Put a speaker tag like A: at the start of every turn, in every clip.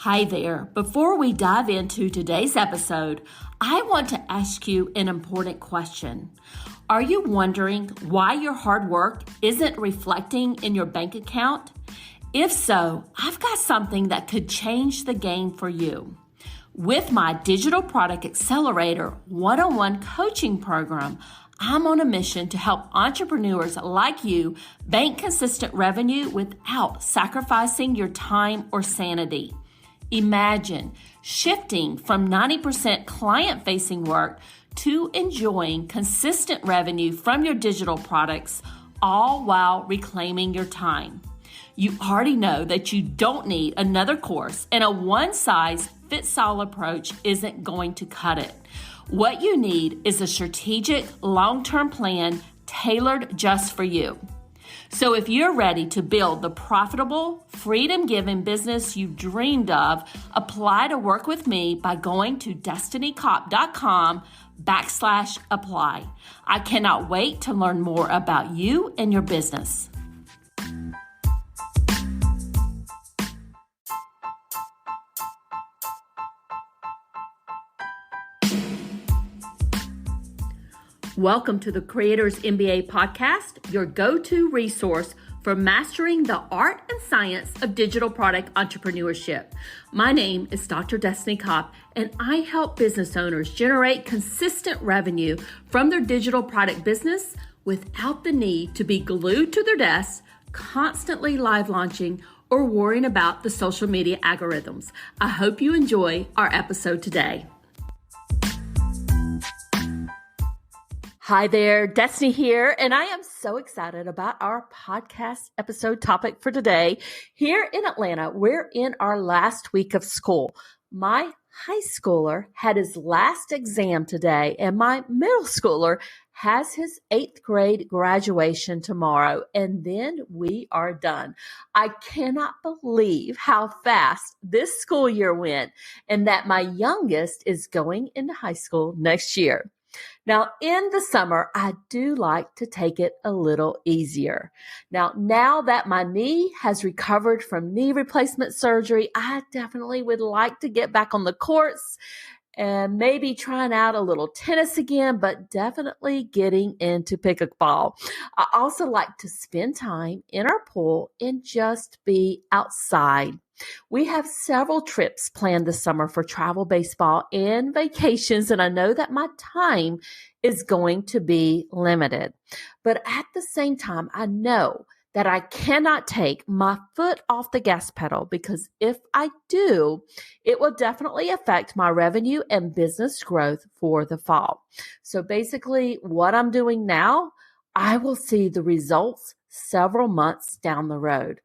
A: Hi there. Before we dive into today's episode, I want to ask you an important question. Are you wondering why your hard work isn't reflecting in your bank account? If so, I've got something that could change the game for you. With my Digital Product Accelerator one-on-one coaching program, I'm on a mission to help entrepreneurs like you bank consistent revenue without sacrificing your time or sanity. Imagine shifting from 90% client-facing work to enjoying consistent revenue from your digital products, all while reclaiming your time. You already know that you don't need another course, and a one-size-fits-all approach isn't going to cut it. What you need is a strategic, long-term plan tailored just for you. So if you're ready to build the profitable, freedom-giving business you dreamed of, apply to work with me by going to destinycop.com/apply. I cannot wait to learn more about you and your business. Welcome to the Creators MBA podcast, your go-to resource for mastering the art and science of digital product entrepreneurship. My name is Dr. Destiny Kopp, and I help business owners generate consistent revenue from their digital product business without the need to be glued to their desks, constantly live launching, or worrying about the social media algorithms. I hope you enjoy our episode today. Hi there, Destiny here, and I am so excited about our podcast episode topic for today. Here in Atlanta, we're in our last week of school. My high schooler had his last exam today, and my middle schooler has his 8th grade graduation tomorrow, and then we are done. I cannot believe how fast this school year went, and that my youngest is going into high school next year. Now, in the summer, I do like to take it a little easier. Now that my knee has recovered from knee replacement surgery, I definitely would like to get back on the courts and maybe trying out a little tennis again, but definitely getting into pickleball. I also like to spend time in our pool and just be outside. We have several trips planned this summer for travel baseball and vacations, and I know that my time is going to be limited. But at the same time, I know that I cannot take my foot off the gas pedal, because if I do, it will definitely affect my revenue and business growth for the fall. So basically, what I'm doing now, I will see the results several months down the road.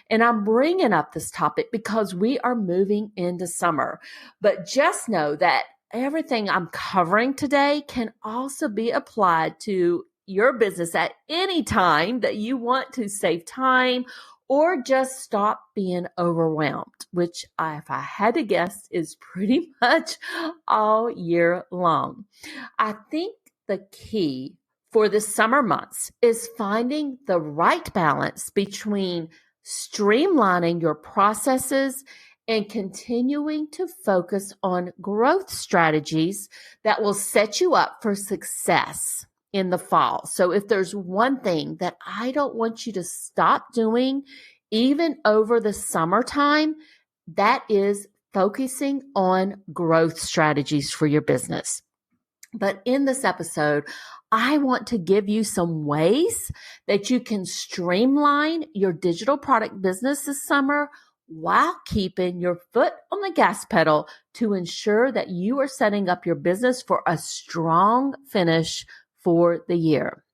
A: And I'm bringing up this topic because we are moving into summer. But just know that everything I'm covering today can also be applied to your business at any time that you want to save time or just stop being overwhelmed, which if I had to guess is pretty much all year long. I think the key for the summer months is finding the right balance between streamlining your processes and continuing to focus on growth strategies that will set you up for success in the fall. So if there's one thing that I don't want you to stop doing, even over the summertime, that is focusing on growth strategies for your business. But in this episode, I want to give you some ways that you can streamline your digital product business this summer while keeping your foot on the gas pedal to ensure that you are setting up your business for a strong finish for the year.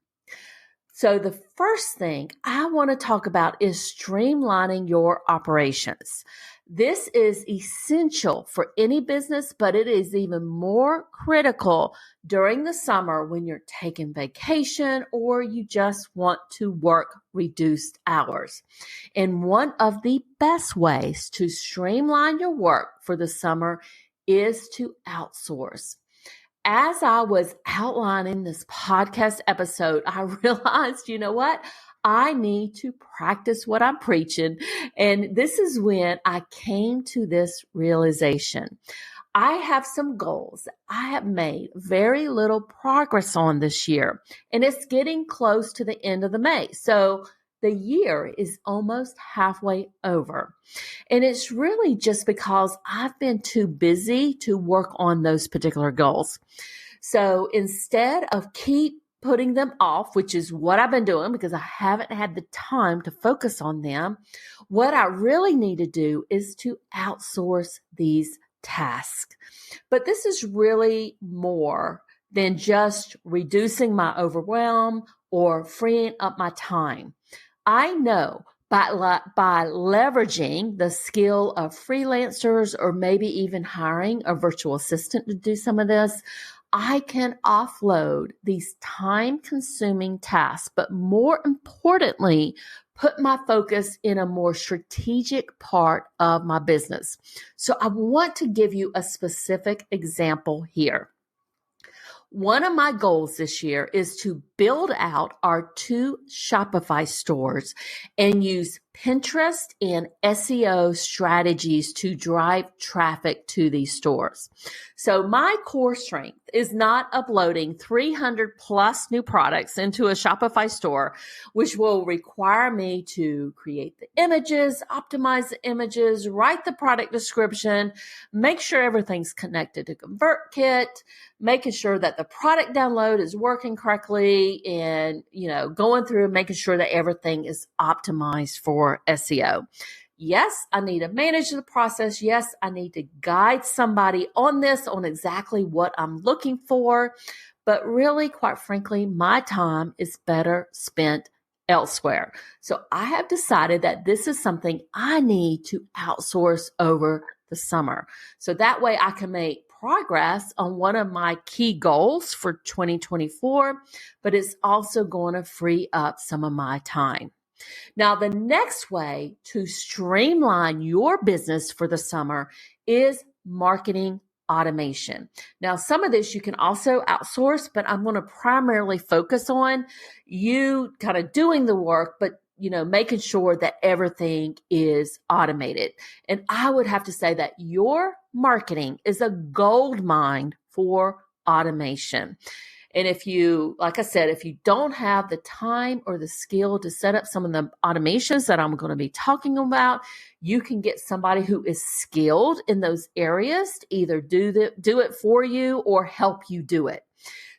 A: So the first thing I want to talk about is streamlining your operations. This is essential for any business, but it is even more critical during the summer when you're taking vacation or you just want to work reduced hours. And one of the best ways to streamline your work for the summer is to outsource. As I was outlining this podcast episode, I realized, you know what? I need to practice what I'm preaching. And this is when I came to this realization. I have some goals I have made very little progress on this year, and it's getting close to the end of the May. So the year is almost halfway over. And it's really just because I've been too busy to work on those particular goals. So instead of keep putting them off, which is what I've been doing because I haven't had the time to focus on them, what I really need to do is to outsource these tasks. But this is really more than just reducing my overwhelm or freeing up my time. I know by leveraging the skill of freelancers or maybe even hiring a virtual assistant to do some of this, I can offload these time-consuming tasks, but more importantly, put my focus in a more strategic part of my business. So I want to give you a specific example here. One of my goals this year is to build out our 2 Shopify stores and use Pinterest and SEO strategies to drive traffic to these stores. So my core strength is not uploading 300 plus new products into a Shopify store, which will require me to create the images, optimize the images, write the product description, make sure everything's connected to ConvertKit, making sure that the product download is working correctly, and, going through and making sure that everything is optimized for SEO. Yes, I need to manage the process. Yes, I need to guide somebody on this, on exactly what I'm looking for. But really, quite frankly, my time is better spent elsewhere. So I have decided that this is something I need to outsource over the summer. So that way I can make progress on one of my key goals for 2024, but it's also going to free up some of my time. Now, the next way to streamline your business for the summer is marketing automation. Now, some of this you can also outsource, but I'm going to primarily focus on you kind of doing the work, but making sure that everything is automated. And I would have to say that your marketing is a gold mine for automation. And if you, like I said, if you don't have the time or the skill to set up some of the automations that I'm going to be talking about, you can get somebody who is skilled in those areas to either do it for you or help you do it.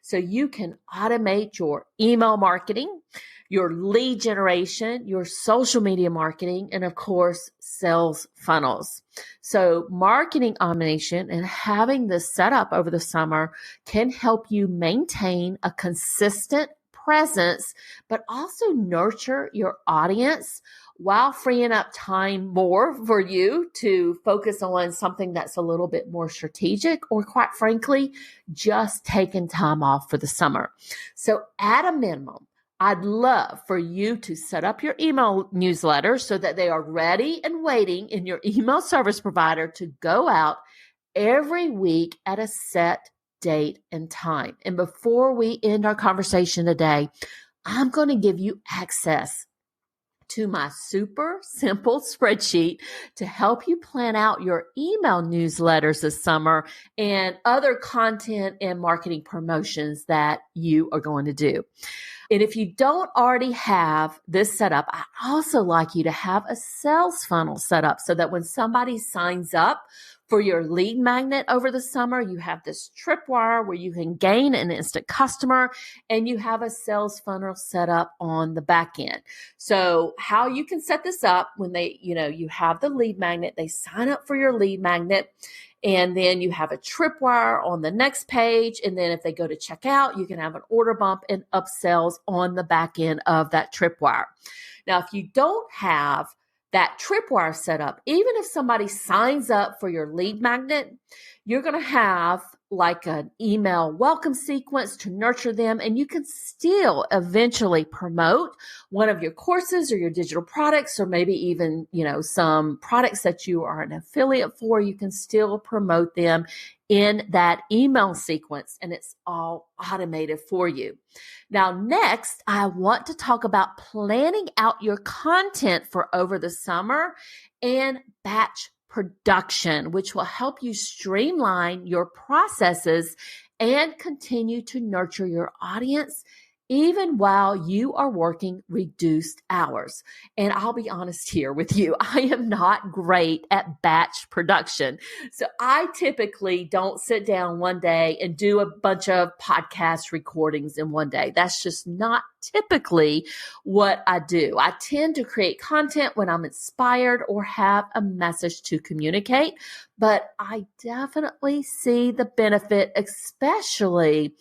A: So you can automate your email marketing, your lead generation, your social media marketing, and of course, sales funnels. So marketing automation and having this set up over the summer can help you maintain a consistent presence, but also nurture your audience while freeing up time more for you to focus on something that's a little bit more strategic, or quite frankly, just taking time off for the summer. So at a minimum, I'd love for you to set up your email newsletter so that they are ready and waiting in your email service provider to go out every week at a set date and time. And before we end our conversation today, I'm going to give you access to my super simple spreadsheet to help you plan out your email newsletters this summer and other content and marketing promotions that you are going to do. And if you don't already have this set up, I'd also like you to have a sales funnel set up so that when somebody signs up for your lead magnet over the summer, you have this tripwire where you can gain an instant customer, and you have a sales funnel set up on the back end. So how you can set this up when you have the lead magnet, they sign up for your lead magnet, and then you have a tripwire on the next page. And then if they go to checkout, you can have an order bump and upsells on the back end of that tripwire. Now, if you don't have that tripwire set up, even if somebody signs up for your lead magnet, you're going to have like an email welcome sequence to nurture them, and you can still eventually promote one of your courses or your digital products, or maybe even, some products that you are an affiliate for. You can still promote them in that email sequence, and it's all automated for you. Now, next, I want to talk about planning out your content for over the summer and batch production, which will help you streamline your processes and continue to nurture your audience even while you are working reduced hours. And I'll be honest here with you, I am not great at batch production. So I typically don't sit down one day and do a bunch of podcast recordings in one day. That's just not typically what I do. I tend to create content when I'm inspired or have a message to communicate, but I definitely see the benefit, especially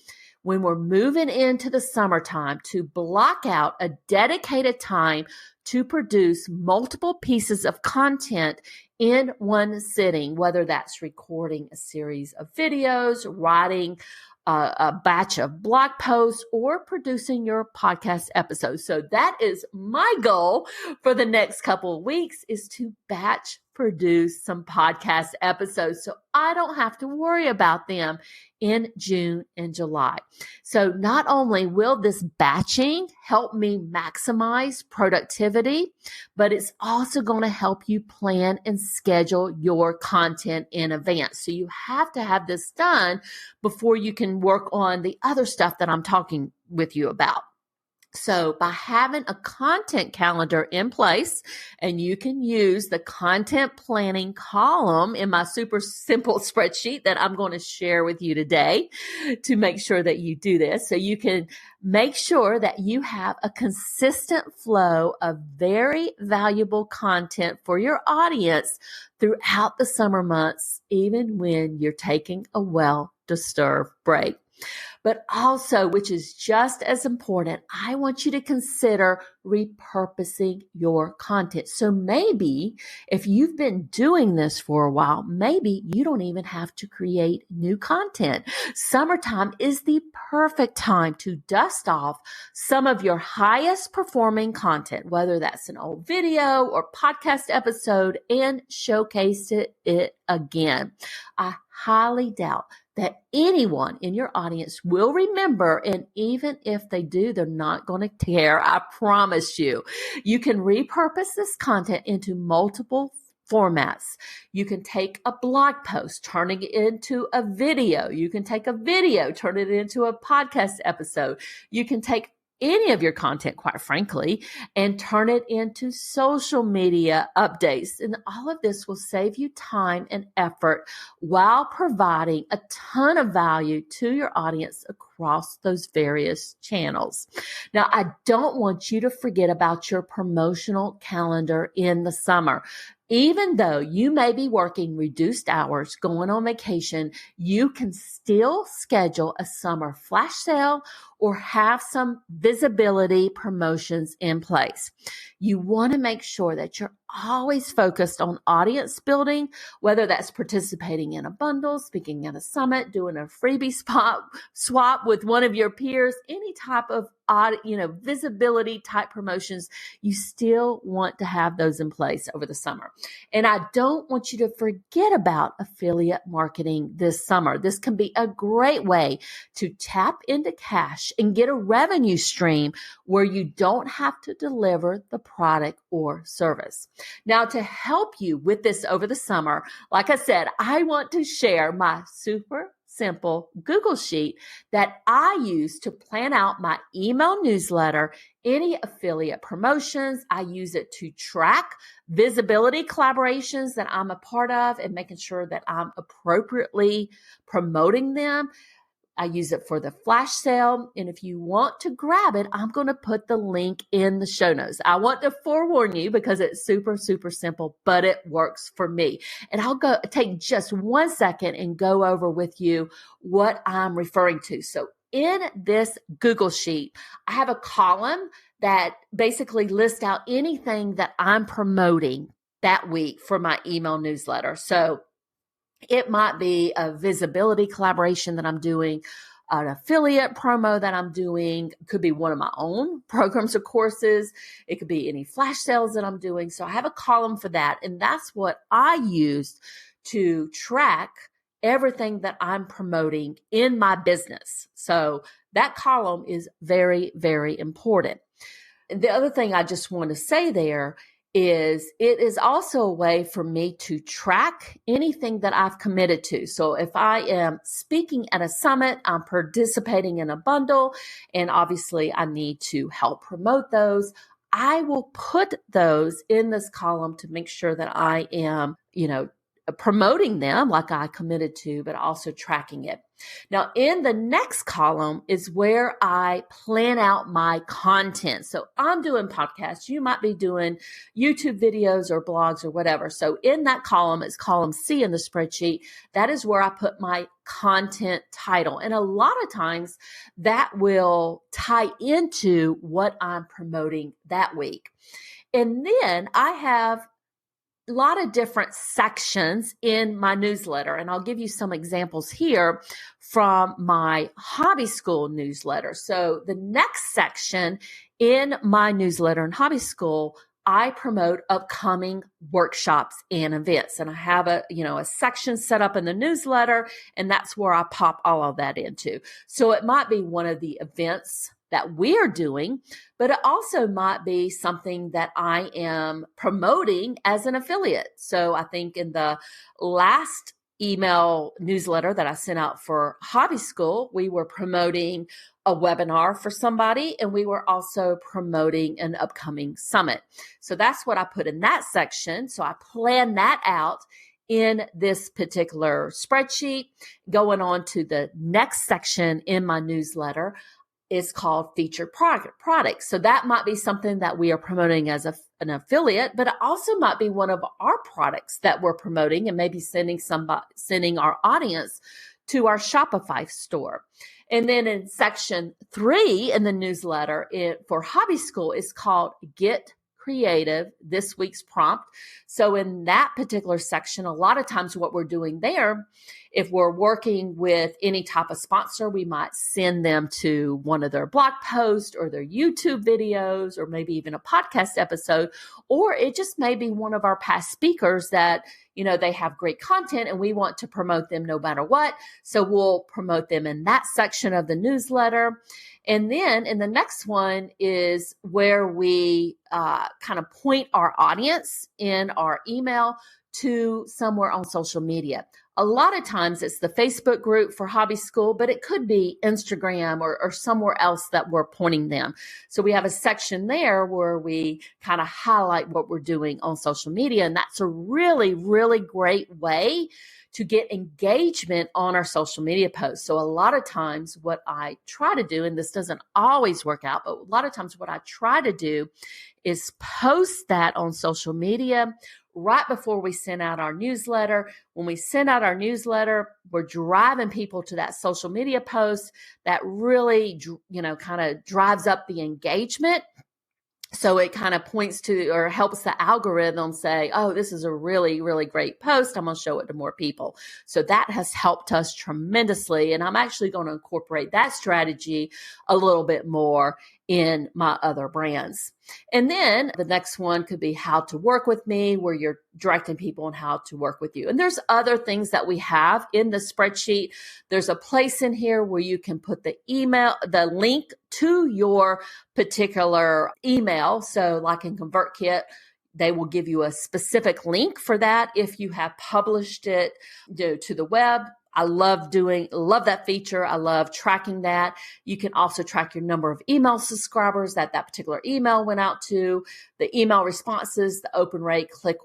A: when we're moving into the summertime, to block out a dedicated time to produce multiple pieces of content in one sitting, whether that's recording a series of videos, writing a batch of blog posts, or producing your podcast episodes. So that is my goal for the next couple of weeks, is to batch produce some podcast episodes so I don't have to worry about them in June and July. So not only will this batching help me maximize productivity, but it's also going to help you plan and schedule your content in advance. So you have to have this done before you can work on the other stuff that I'm talking with you about. So by having a content calendar in place, and you can use the content planning column in my super simple spreadsheet that I'm going to share with you today to make sure that you do this. So you can make sure that you have a consistent flow of very valuable content for your audience throughout the summer months, even when you're taking a well-deserved break. But also, which is just as important, I want you to consider repurposing your content. So maybe if you've been doing this for a while, maybe you don't even have to create new content. Summertime is the perfect time to dust off some of your highest performing content, whether that's an old video or podcast episode, and showcase it again. I highly doubt that anyone in your audience will remember, and even if they do, they're not going to care. I promise you. You can repurpose this content into multiple formats. You can take a blog post, turning it into a video. You can take a video, turn it into a podcast episode. You can take any of your content, quite frankly, and turn it into social media updates. And all of this will save you time and effort while providing a ton of value to your audience across those various channels. Now, I don't want you to forget about your promotional calendar in the summer. Even though you may be working reduced hours, going on vacation, you can still schedule a summer flash sale or have some visibility promotions in place. You want to make sure that you're always focused on audience building, whether that's participating in a bundle, speaking at a summit, doing a freebie swap with one of your peers, any type of visibility type promotions. You still want to have those in place over the summer. And I don't want you to forget about affiliate marketing this summer. This can be a great way to tap into cash and get a revenue stream where you don't have to deliver the product or service. Now, to help you with this over the summer, like I said, I want to share my super simple Google Sheet that I use to plan out my email newsletter, any affiliate promotions. I use it to track visibility collaborations that I'm a part of and making sure that I'm appropriately promoting them. I use it for the flash sale. And if you want to grab it, I'm going to put the link in the show notes. I want to forewarn you because it's super, super simple, but it works for me. And I'll take just 1 second and go over with you what I'm referring to. So in this Google Sheet, I have a column that basically lists out anything that I'm promoting that week for my email newsletter. So It might be a visibility collaboration that I'm doing, an affiliate promo that I'm doing. It could be one of my own programs or courses. It could be any flash sales that I'm doing. So I have a column for that. And that's what I used to track everything that I'm promoting in my business. So that column is very, very important. And the other thing I just want to say there is it is also a way for me to track anything that I've committed to. So if I am speaking at a summit, I'm participating in a bundle, and obviously I need to help promote those, I will put those in this column to make sure that I am, promoting them like I committed to, but also tracking it. Now, in the next column is where I plan out my content. So I'm doing podcasts. You might be doing YouTube videos or blogs or whatever. So in that column, it's column C in the spreadsheet. That is where I put my content title. And a lot of times that will tie into what I'm promoting that week. And then I have a lot of different sections in my newsletter. And I'll give you some examples here from my hobby school newsletter. So the next section in my newsletter and hobby school, I promote upcoming workshops and events. And I have a section set up in the newsletter, and that's where I pop all of that into. So it might be one of the events that we're doing, but it also might be something that I am promoting as an affiliate. So I think in the last email newsletter that I sent out for Hobby School, we were promoting a webinar for somebody, and we were also promoting an upcoming summit. So that's what I put in that section. So I plan that out in this particular spreadsheet. Going on to the next section in my newsletter is called featured products. So that might be something that we are promoting as an affiliate, but it also might be one of our products that we're promoting and maybe sending our audience to our Shopify store. And then in section 3 in the newsletter for Hobby School is called Get Creative, this week's prompt. So in that particular section, a lot of times what we're doing there, if we're working with any type of sponsor, we might send them to one of their blog posts or their YouTube videos, or maybe even a podcast episode, or it just may be one of our past speakers that, they have great content and we want to promote them no matter what. So we'll promote them in that section of the newsletter. And then in the next one is where we kind of point our audience in our email to somewhere on social media. A lot of times it's the Facebook group for Hobby School, but it could be Instagram or somewhere else that we're pointing them. So we have a section there where we kind of highlight what we're doing on social media. And that's a really, really great way to get engagement on our social media posts. So a lot of times what I try to do, and this doesn't always work out, but a lot of times what I try to do is post that on social media right before we send out our newsletter. When we send out our newsletter, we're driving people to that social media post that really, kind of drives up the engagement. So it kind of points to or helps the algorithm say, oh, this is a really, really great post. I'm going to show it to more people. So that has helped us tremendously. And I'm actually going to incorporate that strategy a little bit more in my other brands. And then the next one could be how to work with me, where you're directing people on how to work with you. And there's other things that we have in the spreadsheet. There's a place in here where you can put the link to your particular email. So like in ConvertKit, they will give you a specific link for that if you have published it to the web. I love that feature. I love tracking that. You can also track your number of email subscribers that particular email went out to, the email responses, the open rate, click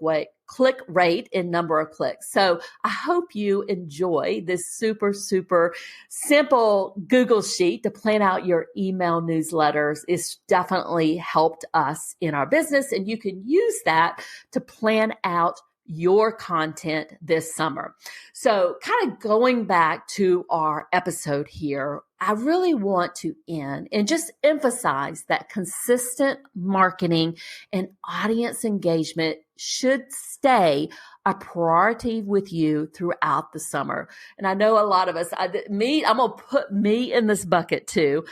A: rate, and number of clicks. So I hope you enjoy this super, super simple Google Sheet to plan out your email newsletters. It's definitely helped us in our business, and you can use that to plan out your content this summer. So kind of going back to our episode here, I really want to end and just emphasize that consistent marketing and audience engagement should stay a priority with you throughout the summer. And I know a lot of us, I'm going to put me in this bucket too.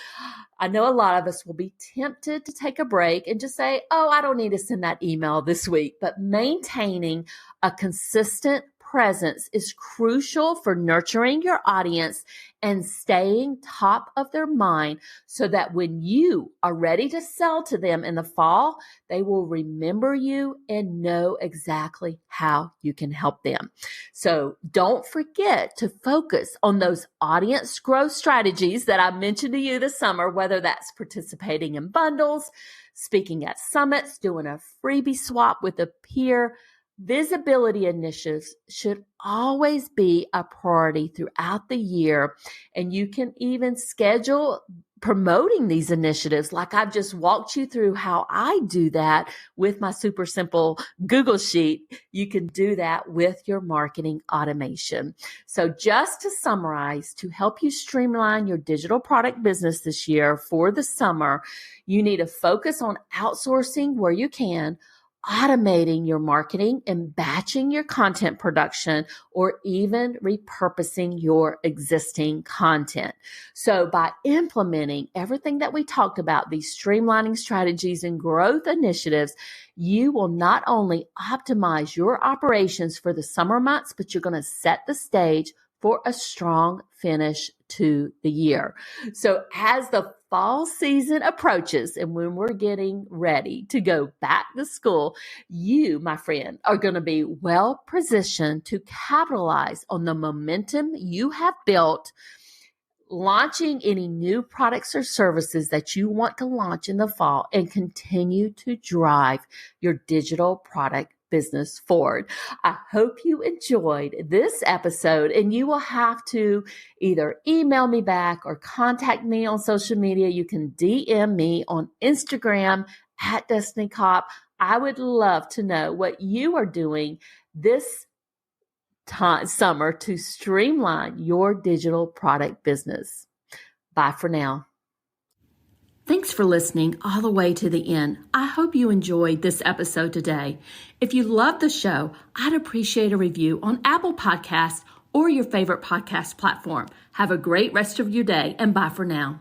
A: I know a lot of us will be tempted to take a break and just say, oh, I don't need to send that email this week. But maintaining a consistent presence is crucial for nurturing your audience and staying top of their mind so that when you are ready to sell to them in the fall, they will remember you and know exactly how you can help them. So don't forget to focus on those audience growth strategies that I mentioned to you this summer, whether that's participating in bundles, speaking at summits, doing a freebie swap with a peer. Visibility initiatives should always be a priority throughout the year, and you can even schedule promoting these initiatives like I've just walked you through how I do that with my super simple Google Sheet. You can do that with your marketing automation. So just to summarize, to help you streamline your digital product business this year for the summer, you need to focus on outsourcing where you can, automating your marketing and batching your content production, or even repurposing your existing content. So by implementing everything that we talked about, these streamlining strategies and growth initiatives, you will not only optimize your operations for the summer months, but you're going to set the stage for a strong finish to the year. So as the fall season approaches and when we're getting ready to go back to school, you, my friend, are going to be well positioned to capitalize on the momentum you have built, launching any new products or services that you want to launch in the fall, and continue to drive your digital product business forward. I hope you enjoyed this episode, and you will have to either email me back or contact me on social media. You can DM me on Instagram at Destiny Cop. I would love to know what you are doing this summer to streamline your digital product business. Bye for now. Thanks for listening all the way to the end. I hope you enjoyed this episode today. If you love the show, I'd appreciate a review on Apple Podcasts or your favorite podcast platform. Have a great rest of your day, and bye for now.